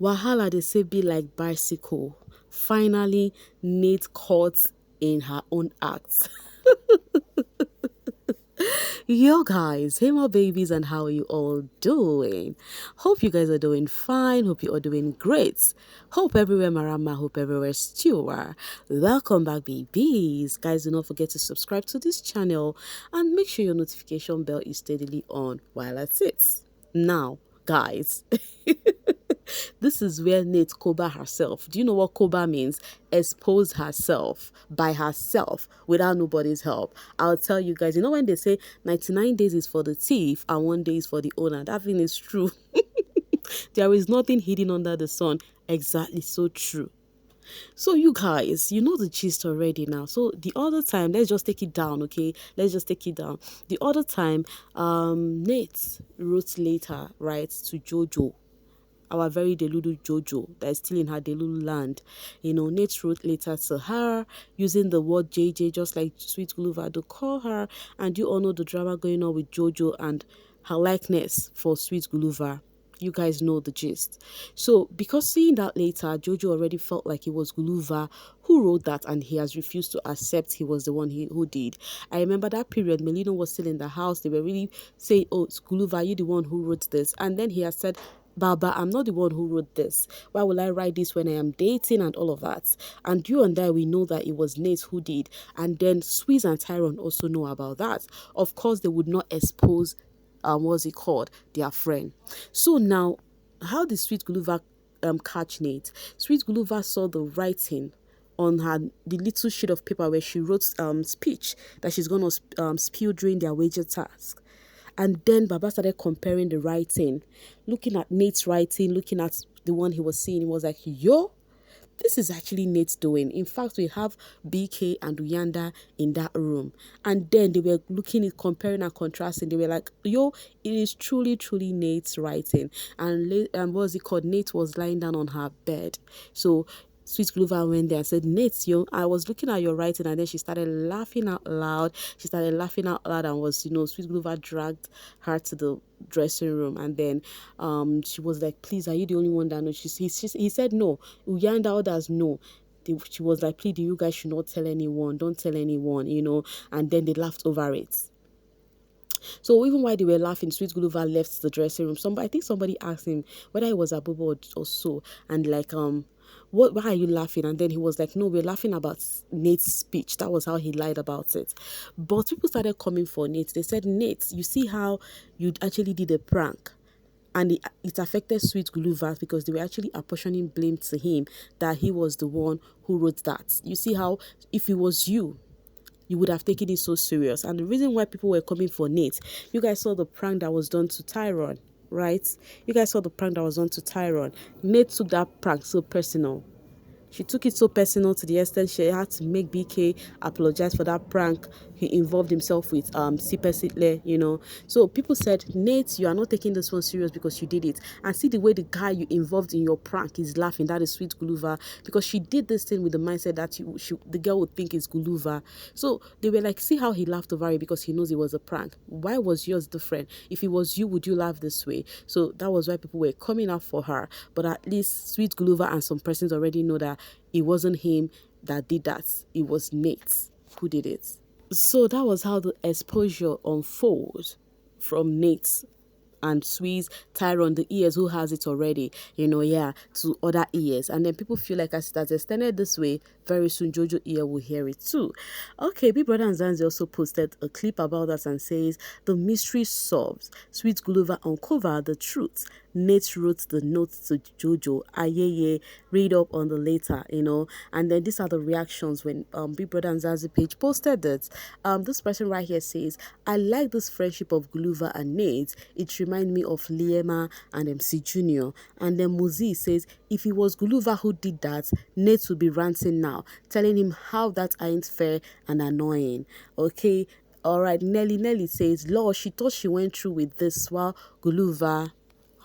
Wahala they say be like bicycle. Finally, Nate caught in her own act. Yo guys, hey my babies, and how are you all doing? Hope you guys are doing fine. Hope you are doing great. Hope everywhere marama, hope everywhere stew are. Welcome back babies. Guys, do not forget to subscribe to this channel and make sure your notification bell is steadily on while at it. Now, guys, this is where Nate Koba herself. Do you know what Koba means? Expose herself by herself without nobody's help. I'll tell you guys, you know when they say 99 days is for the thief and 1 day is for the owner, that thing is true. There is nothing hidden under the sun. Exactly, so true. So you guys, you know the gist already now. So the other time, let's just take it down, okay? Let's just take it down. The other time, Nate wrote later, right, to Jojo, our very Delulu Jojo that is still in her Delulu land. You know, Nate wrote later to her using the word JJ, just like Sweet Guluva to call her. And you all know the drama going on with Jojo and her likeness for Sweet Guluva. You guys know the gist. So because seeing that later, Jojo already felt like it was Guluva who wrote that, and he has refused to accept he was the one who did. I remember that period, Melino was still in the house. They were really saying, oh, it's Guluva, you the one who wrote this. And then he has said, Baba, I'm not the one who wrote this. Why will I write this when I am dating and all of that? And you and I, we know that it was Nate who did. And then Squeeze and Tyrone also know about that. Of course, they would not expose what's it called, their friend. So now, how did Sweet Guluva catch Nate? Sweet Guluva saw the writing on the little sheet of paper where she wrote speech that she's gonna spew during their wager task. And then Baba started comparing the writing, looking at Nate's writing, looking at the one he was seeing. He was like, yo, this is actually Nate's doing. In fact, we have BK and Uyanda in that room. And then they were looking at comparing and contrasting. They were like, yo, it is truly, truly Nate's writing. And what was it called? Nate was lying down on her bed. So Sweet Guluva went there and said, Nate, I was looking at your writing. And then she started laughing out loud. She started laughing out loud and was, Sweet Guluva dragged her to the dressing room. And then she was like, please, are you the only one that knows? He said no. Uyanda others no. She was like, please, you guys should not tell anyone. Don't tell anyone, And then they laughed over it. So even while they were laughing, Sweet Guluva left the dressing room. I think somebody asked him whether it was Abubo or so. And like, why are you laughing? And then he was like, no, we're laughing about Nate's speech. That was how he lied about it. But people started coming for Nate. They said, Nate, you see how you actually did a prank? And it affected Sweet Guluva because they were actually apportioning blame to him that he was the one who wrote that. You see how if it was you would have taken it so serious. And the reason why people were coming for Nate, you guys saw the prank that was done to Tyrone, right? You guys saw the prank that was done to Tyrone. Nate took that prank so personal. She took it so personal to the extent she had to make BK apologize for that prank he involved himself with Sipe Sitle, So people said, Nate, you are not taking this one serious because you did it. And see the way the guy you involved in your prank is laughing. That is Sweet Guluva, because she did this thing with the mindset that the girl would think it's Guluva. So they were like, see how he laughed over it because he knows it was a prank. Why was yours different? If it was you, would you laugh this way? So that was why people were coming out for her. But at least Sweet Guluva and some persons already know that it wasn't him that did that. It was Nate who did it. So that was how the exposure unfolds from Nate and Sweeze, Tyrone, the ears who has it already, to other ears. And then people feel like as it has extended this way, very soon Jojo ear will hear it too. Okay, bbnazansi also posted a clip about that and says, the mystery solved. Sweet Guluva uncovered the truth. Nate wrote the note to Jojo. Ayeye, read up on the later, And then these are the reactions when bbnazansi page posted it. This person right here says, I like this friendship of Guluva and Nate. It reminds me of Liema and MC Junior. And then Muzi says, if it was Guluva who did that, Nate would be ranting now, telling him how that ain't fair and annoying. Okay, all right. Nelly says, Lord, she thought she went through with this while Guluva.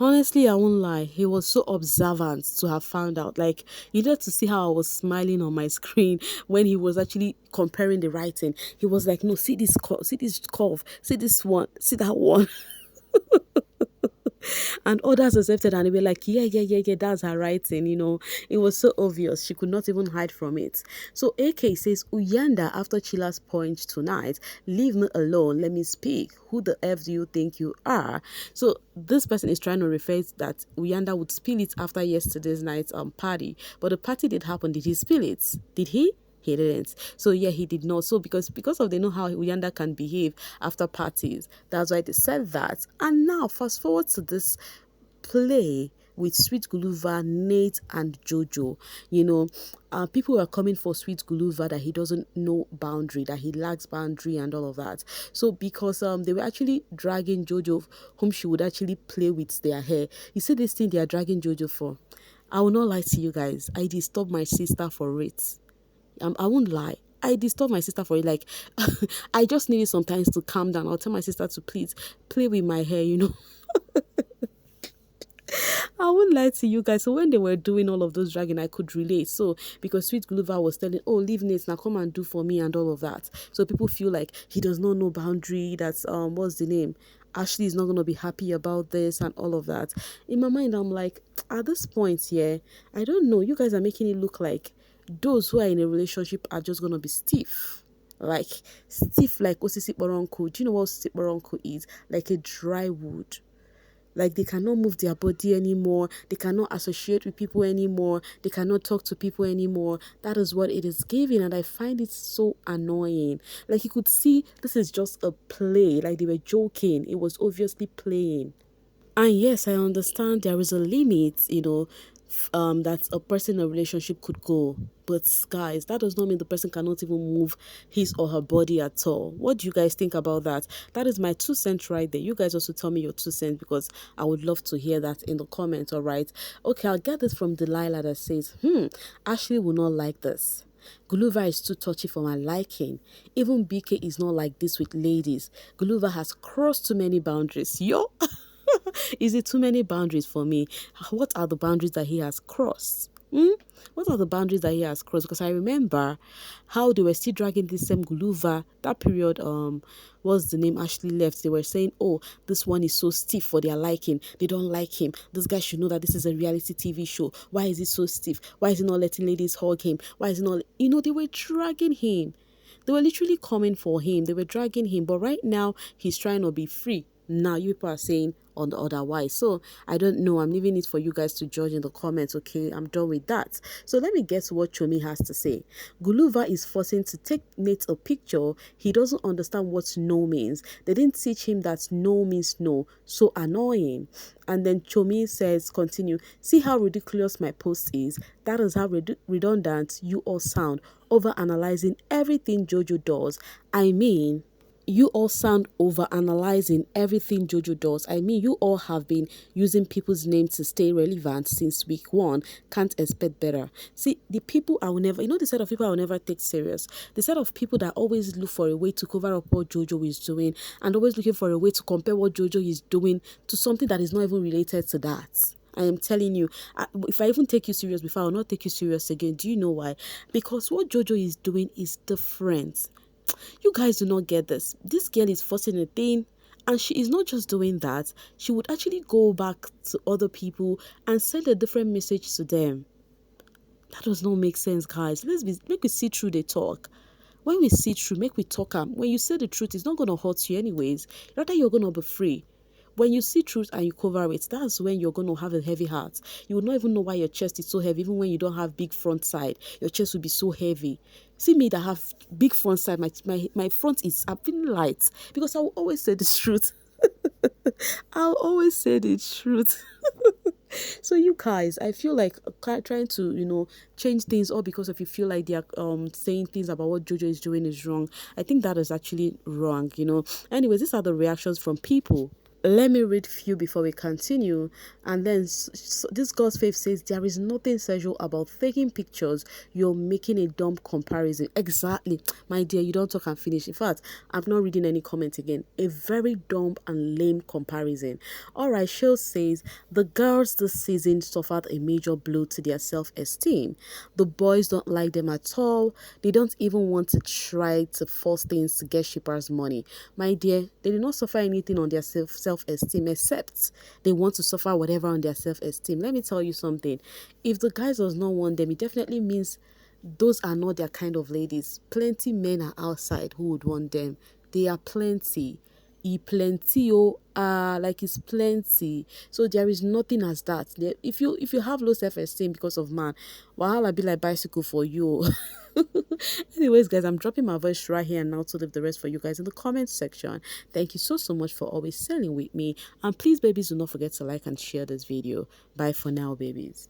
Honestly, I won't lie. He was so observant to have found out. Like, you need to see how I was smiling on my screen when he was actually comparing the writing. He was like, no, see this curve, see this one, see that one. And others accepted, and they were like, yeah, yeah, yeah, yeah, that's her writing, It was so obvious. She could not even hide from it. So AK says, Uyanda, after Chilla's point tonight, leave me alone, let me speak. Who the F do you think you are? So this person is trying to refer that Uyanda would spill it after yesterday's night's party. But the party did happen. Did he spill it? Did he? He didn't. So yeah, he did not. So because of they know how Uyanda can behave after parties, that's why they said that. And now fast forward to this play with Sweet Guluva, Nate, and Jojo. People were coming for Sweet Guluva that he doesn't know boundary, that he lacks boundary and all of that. So because they were actually dragging Jojo, whom she would actually play with their hair. You see this thing they are dragging Jojo for? I will not lie to you guys. I disturbed my sister for it. I won't lie. I disturbed my sister for it. Like, I just needed some time to calm down. I'll tell my sister to please play with my hair. I won't lie to you guys. So when they were doing all of those dragging, I could relate. So because Sweet Guluva was telling, oh, leave Nate now, come and do for me and all of that. So people feel like he does not know boundary. That's what's the name? Ashley is not gonna be happy about this and all of that. In my mind, I'm like, at this point, yeah, I don't know. You guys are making it look like those who are in a relationship are just gonna be stiff. Like stiff like Osisi Boronko. Do you know what Osisi Boronko is? Like a dry wood. Like they cannot move their body anymore. They cannot associate with people anymore. They cannot talk to people anymore. That is what it is giving. And I find it so annoying. Like you could see this is just a play. Like they were joking. It was obviously playing. And yes, I understand there is a limit, that a person in a relationship could go. But guys, that does not mean the person cannot even move his or her body at all. What do you guys think about that? That is my 2 cents right there. You guys also tell me your 2 cents because I would love to hear that in the comments, all right? Okay, I'll get this from Delilah that says, Ashley will not like this. Guluva is too touchy for my liking. Even BK is not like this with ladies. Guluva has crossed too many boundaries. Yo! Is it too many boundaries for me? What are the boundaries that he has crossed? What are the boundaries that he has crossed? Because I remember how they were still dragging this same Guluva. That period, what's the name? Ashley left. They were saying, oh, this one is so stiff for their liking. They don't like him. This guy should know that this is a reality TV show. Why is he so stiff? Why is he not letting ladies hug him? Why is he not... they were dragging him. They were literally coming for him. They were dragging him. But right now, he's trying to be free. Now, you people are saying on the otherwise. So, I don't know. I'm leaving it for you guys to judge in the comments, okay? I'm done with that. So, let me guess what Chomi has to say. Guluva is forcing to take Nate a picture. He doesn't understand what no means. They didn't teach him that no means no. So annoying. And then Chomi says, continue, see how ridiculous my post is. That is how redundant you all sound, over analyzing everything Jojo does. I mean, you all sound over analyzing everything Jojo does. I mean, you all have been using people's names to stay relevant since week 1. Can't expect better. See, the people I will never, the set of people I will never take serious. The set of people that always look for a way to cover up what Jojo is doing and always looking for a way to compare what Jojo is doing to something that is not even related to that. I am telling you, if I even take you serious before, I will not take you serious again. Do you know why? Because what Jojo is doing is different. You guys do not get this. This girl is forcing a thing, and she is not just doing that. She would actually go back to other people and send a different message to them. That does not make sense, guys. Make we see through the talk. When we see through, make we talk. When you say the truth, it's not gonna hurt you anyways. Rather, you're gonna be free. When you see truth and you cover it, that's when you're going to have a heavy heart. You will not even know why your chest is so heavy. Even when you don't have big front side, your chest will be so heavy. See me that have big front side, my front is, I'm feeling light. Because I will always say the truth. I'll always say the truth. So you guys, I feel like trying to, change things all because if you feel like they are saying things about what Jojo is doing is wrong. I think that is actually wrong, Anyways, these are the reactions from people. Let me read few before we continue. And then this God's faith says, there is nothing sexual about taking pictures. You're making a dumb comparison. Exactly. My dear, you don't talk and finish. In fact, I'm not reading any comment again. A very dumb and lame comparison. Alright, Shell says, the girls this season suffered a major blow to their self-esteem. The boys don't like them at all. They don't even want to try to force things to get shippers money. My dear, they did not suffer anything on their self self-esteem, except they want to suffer whatever on their self-esteem. Let me tell you something. If the guys does not want them, it definitely means those are not their kind of ladies. Plenty men are outside who would want them. They are plenty. Plenty, oh, like it's plenty. So there is nothing as that. If you have low self-esteem because of man, wahala be like bicycle for you. Anyways, guys, I'm dropping my voice right here and now to leave the rest for you guys in the comment section. Thank you so much for always selling with me, and please, babies, do not forget to like and share this video. Bye for now, babies.